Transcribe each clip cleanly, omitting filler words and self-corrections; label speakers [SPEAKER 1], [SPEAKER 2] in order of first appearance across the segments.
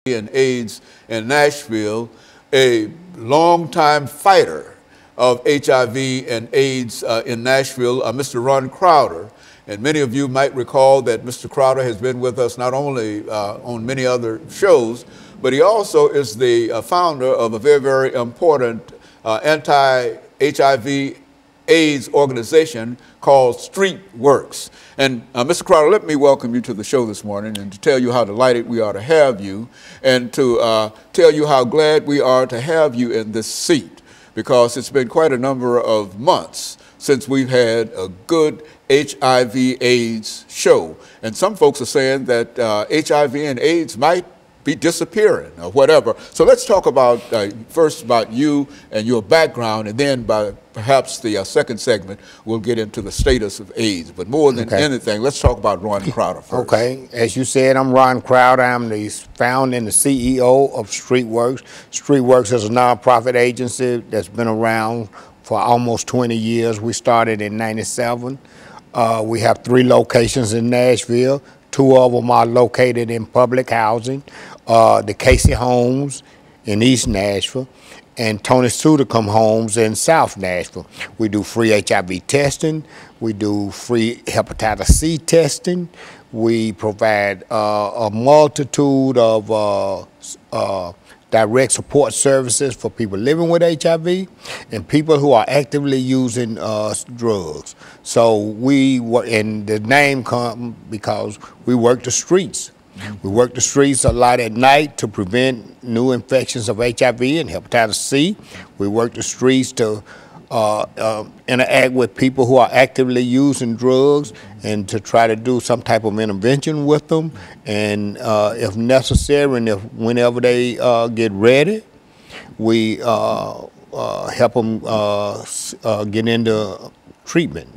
[SPEAKER 1] and AIDS in Nashville, a longtime fighter of HIV and AIDS in Nashville, Mr. Ron Crowder. And many of you might recall that Mr. Crowder has been with us not only on many other shows, but he also is the founder of a very, very important anti-HIV AIDS organization called StreetWorks. And Mr. Crowder, let me welcome you to the show this morning and to tell you how delighted we are to have you, and to tell you how glad we are to have you in this seat, because it's been quite a number of months since we've had a good HIV AIDS show. And some folks are saying that HIV and AIDS might be disappearing or whatever. So let's talk about first about you and your background, and then by perhaps the second segment we'll get into the status of AIDS. But more than anything, let's talk about Ron Crowder first.
[SPEAKER 2] Okay, as you said, I'm Ron Crowder. I'm the founder and the CEO of StreetWorks. StreetWorks is a nonprofit agency that's been around for almost 20 years. We started in '97. We have 3 locations in Nashville. 2 of them are located in public housing, the Casey Homes in East Nashville and Tony Sudicum Homes in South Nashville. We do free HIV testing. We do free hepatitis C testing. We provide a multitude of direct support services for people living with HIV and people who are actively using drugs. So we work, and the name comes because we work the streets. We work the streets a lot at night to prevent new infections of HIV and hepatitis C. We work the streets to interact with people who are actively using drugs and to try to do some type of intervention with them, and if necessary and whenever they get ready, we help them get into treatment.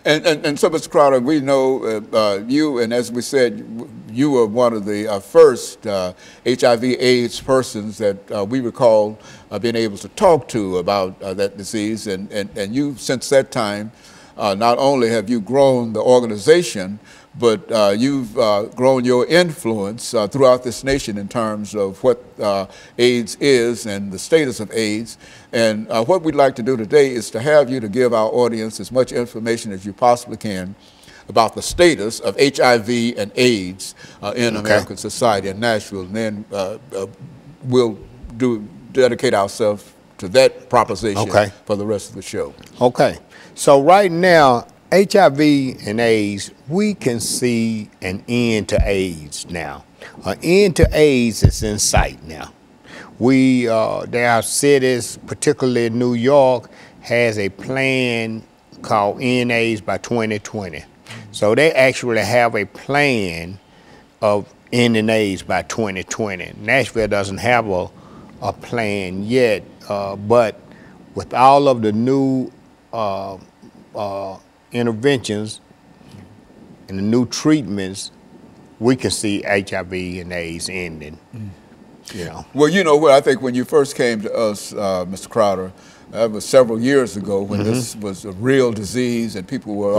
[SPEAKER 1] And so, Mr. Crowder, we know you, and as we said, you were one of the first HIV/AIDS persons that we recall being able to talk to about that disease, and you, since that time, not only have you grown the organization, but you've grown your influence throughout this nation in terms of what AIDS is and the status of AIDS. And what we'd like to do today is to have you to give our audience as much information as you possibly can about the status of HIV and AIDS in American society in Nashville. And then we'll dedicate ourselves to that proposition for the rest of the show.
[SPEAKER 2] Okay. So right now, HIV and AIDS, we can see an end to AIDS now. An end to AIDS is in sight now. There are cities, particularly New York, has a plan called End AIDS by 2020. So they actually have a plan of ending AIDS by 2020. Nashville doesn't have a plan yet, but with all of the new interventions and the new treatments, we can see HIV and AIDS ending. You know.
[SPEAKER 1] Well, you know what, I think when you first came to us, Mr. Crowder, that was several years ago when this was a real disease and people were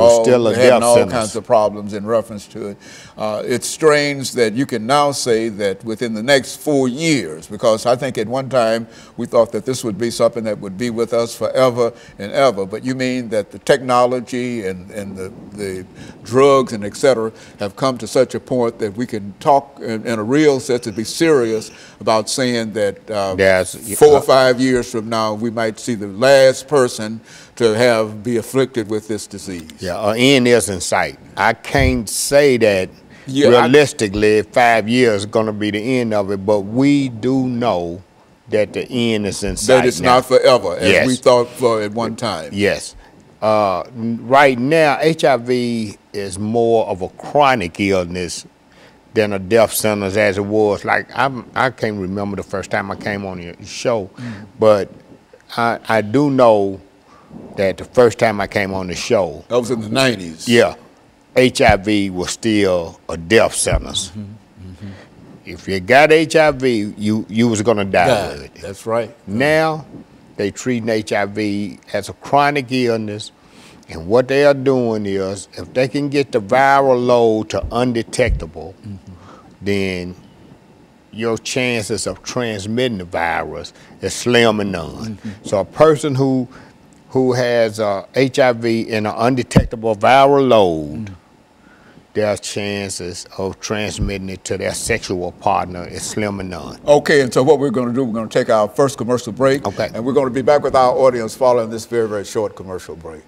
[SPEAKER 1] having all kinds of problems in reference to it. It's strange that you can now say that within the next 4 years, because I think at one time we thought that this would be something that would be with us forever and ever, but you mean that the technology and the drugs and et cetera have come to such a point that we can talk in a real sense and be serious about saying that 4 or 5 years from now we might see the last person to be afflicted with this disease.
[SPEAKER 2] Yeah, an end is in sight. I can't say that realistically 5 years is going to be the end of it, but we do know that the end is in sight.
[SPEAKER 1] That it's not forever, as we thought for at one time.
[SPEAKER 2] Yes. Right now, HIV is more of a chronic illness than a death sentence as it was. Like, I can't remember the first time I came on your show, but I do know that the first time I came on the show,
[SPEAKER 1] that was in the 90s.
[SPEAKER 2] Yeah, HIV was still a death sentence. If you got HIV, you was gonna die with it.
[SPEAKER 1] That's right.
[SPEAKER 2] Now, they treating HIV as a chronic illness, and what they are doing is, if they can get the viral load to undetectable, then your chances of transmitting the virus is slim and none. So a person who has HIV in an undetectable viral load, their chances of transmitting it to their sexual partner is slim and none.
[SPEAKER 1] Okay, and so what we're going to do, we're going to take our first commercial break.
[SPEAKER 2] Okay.
[SPEAKER 1] And we're going to be back with our audience following this very, very short commercial break.